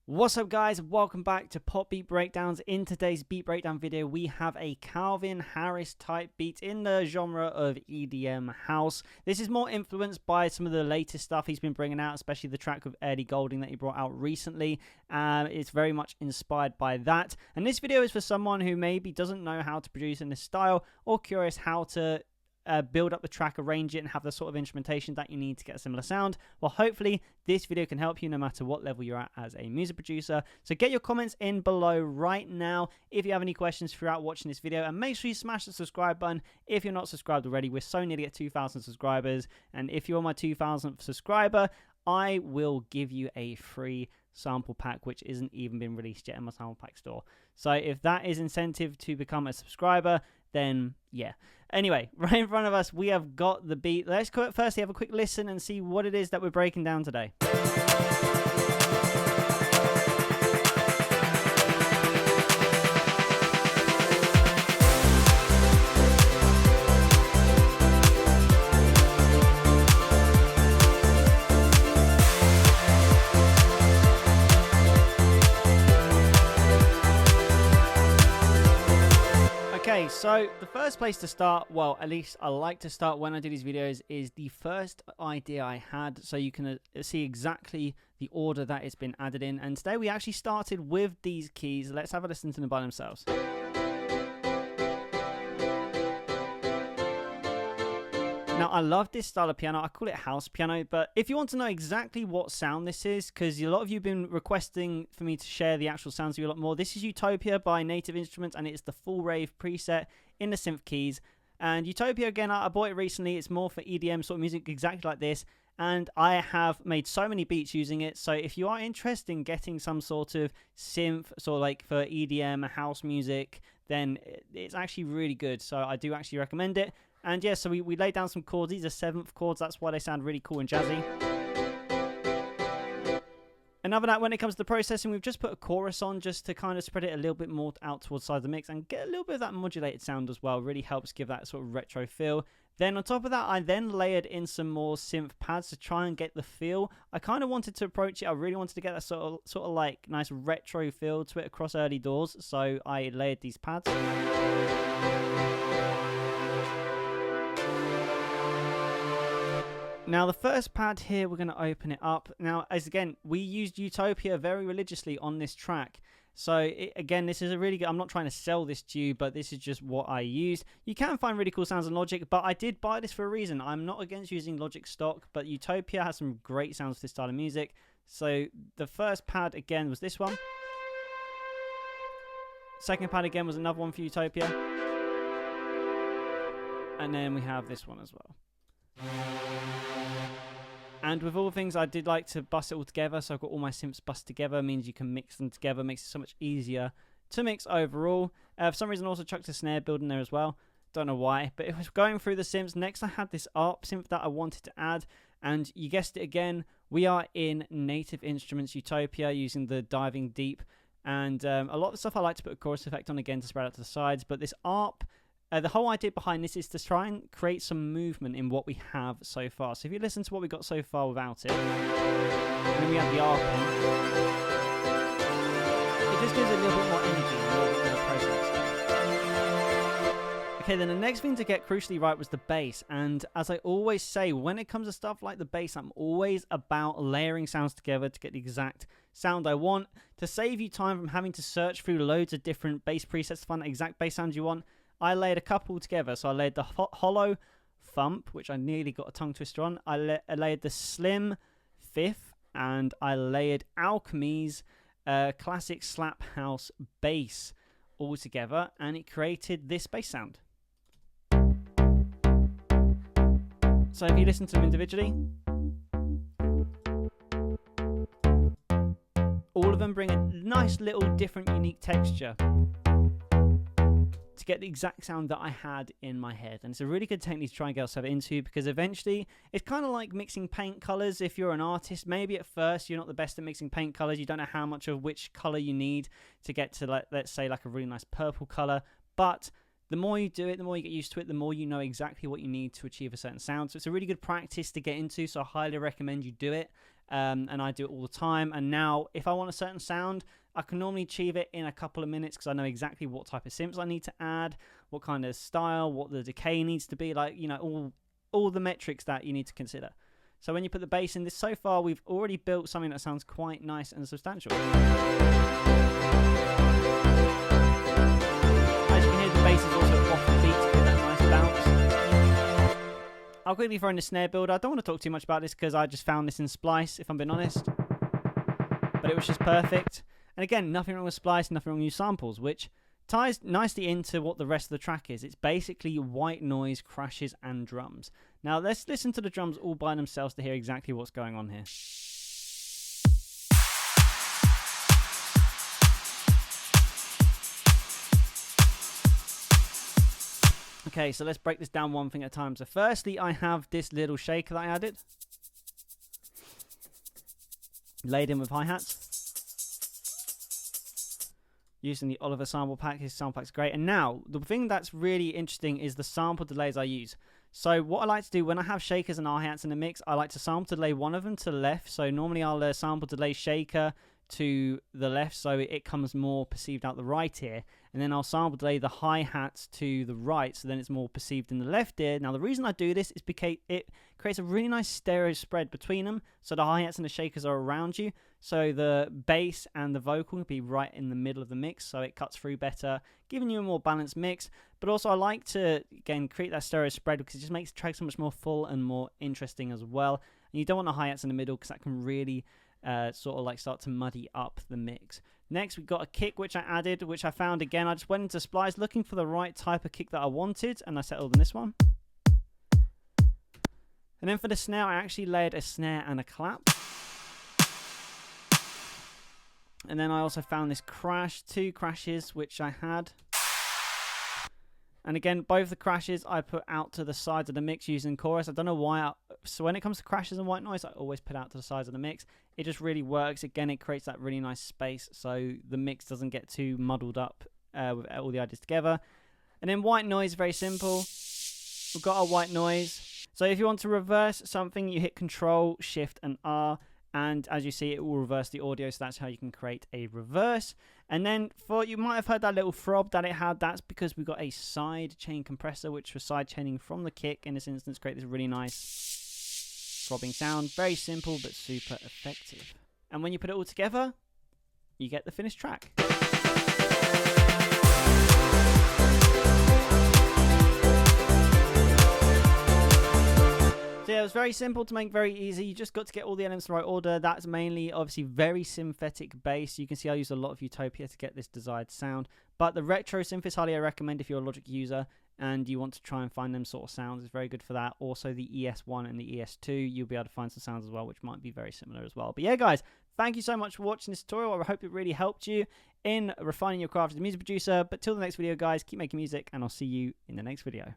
What's up guys, welcome back to Pop Beat Breakdowns. In today's beat breakdown video we have a Calvin Harris type beat in the genre of EDM house. This is more influenced by some of the latest stuff he's been bringing out, especially the track with Eddie Golding that he brought out recently. It's very much inspired by that, and this video is for someone who maybe doesn't know how to produce in this style or curious how to build up the track, arrange it, and have the sort of instrumentation that you need to get a similar sound. Well, hopefully this video can help you no matter what level you're at as a music producer. So get your comments in below right now if you have any questions throughout watching this video, and make sure you smash the subscribe button if you're not subscribed already. We're so near to get 2,000 subscribers, and if you're my 2,000th subscriber, I will give you a free sample pack which isn't even been released yet in my sample pack store. So if that is incentive to become a subscriber, then yeah. Anyway, right in front of us we have got the beat. Let's firstly have a quick listen and see what it is that we're breaking down today. Okay, so the first place to start, well, at least I like to start when I do these videos, is the first idea I had, so you can see exactly the order that it's been added in. And today we actually started with these keys. Let's have a listen to them by themselves. Now, I love this style of piano. I call it house piano, but if you want to know exactly what sound this is, because a lot of you have been requesting for me to share the actual sounds with you a lot more, this is Utopia by Native Instruments, and it's the full rave preset in the synth keys. And Utopia, again, I bought it recently. It's more for EDM sort of music, exactly like this, and I have made so many beats using it. So if you are interested in getting some sort of synth, sort of like for EDM, house music, then it's actually really good. So I do actually recommend it. And yeah, so we laid down some chords. These are 7th chords. That's why they sound really cool and jazzy. And other than that, when it comes to the processing, we've just put a chorus on just to kind of spread it a little bit more out towards the side of the mix and get a little bit of that modulated sound as well. Really helps give that sort of retro feel. Then on top of that, I then layered in some more synth pads to try and get the feel. I kind of wanted to approach it. I really wanted to get that sort of like nice retro feel to it across early doors. So I layered these pads. Now the first pad here, we're going to open it up. Now, as again, we used Utopia very religiously on this track. So again, this is a really good, I'm not trying to sell this to you, but this is just what I used. You can find really cool sounds in Logic, but I did buy this for a reason. I'm not against using Logic stock, but Utopia has some great sounds for this style of music. So the first pad again was this one. Second pad again was another one for Utopia. And then we have this one as well. And with all things, I did like to bust it all together, so I've got all my synths bust together. It means you can mix them together, makes it so much easier to mix overall. For some reason I also chucked a snare build in there as well, don't know why, but it was going through the synths. Next I had this ARP synth that I wanted to add, and you guessed it again, we are in Native Instruments Utopia using the Diving Deep, and a lot of the stuff I like to put a chorus effect on again to spread out to the sides, but this ARP, the whole idea behind this is to try and create some movement in what we have so far. So if you listen to what we got so far without it, and then we have the ARP in, it just gives it a little bit more energy and a little bit more presence. Okay, then the next thing to get crucially right was the bass. And as I always say, when it comes to stuff like the bass, I'm always about layering sounds together to get the exact sound I want. To save you time from having to search through loads of different bass presets to find the exact bass sound you want, I laid a couple together. So I laid the hollow thump, which I nearly got a tongue twister on. I layered the slim fifth, and I layered Alchemy's classic slap house bass all together, and it created this bass sound. So if you listen to them individually, all of them bring a nice little different unique texture to get the exact sound that I had in my head. And it's a really good technique to try and get yourself into, because eventually it's kind of like mixing paint colors. If you're an artist, maybe at first you're not the best at mixing paint colors, you don't know how much of which color you need to get to, like, let's say like a really nice purple color, but the more you do it, the more you get used to it, the more you know exactly what you need to achieve a certain sound. So it's a really good practice to get into, so I highly recommend you do it. and I do it all the time. And now if I want a certain sound, I can normally achieve it in a couple of minutes because I know exactly what type of synths I need to add, what kind of style, what the decay needs to be, like, you know, all the metrics that you need to consider. So when you put the bass in this, so far we've already built something that sounds quite nice and substantial. As you can hear, the bass is also off the beat to give that nice bounce. I'll quickly throw in the snare builder. I don't want to talk too much about this because I just found this in Splice, if I'm being honest. But it was just perfect. And again, nothing wrong with Splice, nothing wrong with samples, which ties nicely into what the rest of the track is. It's basically white noise, crashes, and drums. Now let's listen to the drums all by themselves to hear exactly what's going on here. Okay, so let's break this down one thing at a time. So firstly, I have this little shaker that I added, laid in with hi-hats, using the Oliver sample pack. His sample pack's great. And now, the thing that's really interesting is the sample delays I use. So what I like to do when I have shakers and hi-hats in the mix, I like to sample delay one of them to the left. So normally I'll sample delay shaker to the left so it comes more perceived out the right ear. And then I'll sample delay the hi-hats to the right so then it's more perceived in the left ear. Now the reason I do this is because it creates a really nice stereo spread between them. So the hi-hats and the shakers are around you. So the bass and the vocal will be right in the middle of the mix, so it cuts through better, giving you a more balanced mix. But also I like to, again, create that stereo spread because it just makes the track so much more full and more interesting as well. And you don't want the hi-hats in the middle because that can really sort of like start to muddy up the mix. Next, we've got a kick which I added, which I found again. I just went into Splice looking for the right type of kick that I wanted, and I settled on this one. And then for the snare, I actually layered a snare and a clap. And then I also found this crash, 2 crashes, which I had. And again, both the crashes I put out to the sides of the mix using chorus. I don't know why. So when it comes to crashes and white noise, I always put out to the sides of the mix. It just really works. Again, it creates that really nice space so the mix doesn't get too muddled up with all the ideas together. And then white noise, very simple. We've got our white noise. So if you want to reverse something, you hit Control, Shift, and R. And as you see, it will reverse the audio, so that's how you can create a reverse. And then you might have heard that little throb that it had. That's because we've got a side chain compressor, which was side chaining from the kick. In this instance, create this really nice throbbing sound. Very simple, but super effective. And when you put it all together, you get the finished track. So yeah, it was very simple to make, very easy. You just got to get all the elements in the right order. That's mainly, obviously, very synthetic bass. You can see I use a lot of Utopia to get this desired sound. But the retro synth is highly I recommend if you're a Logic user and you want to try and find them sort of sounds. It's very good for that. Also, the ES1 and the ES2, you'll be able to find some sounds as well, which might be very similar as well. But yeah, guys, thank you so much for watching this tutorial. I hope it really helped you in refining your craft as a music producer. But till the next video, guys, keep making music, and I'll see you in the next video.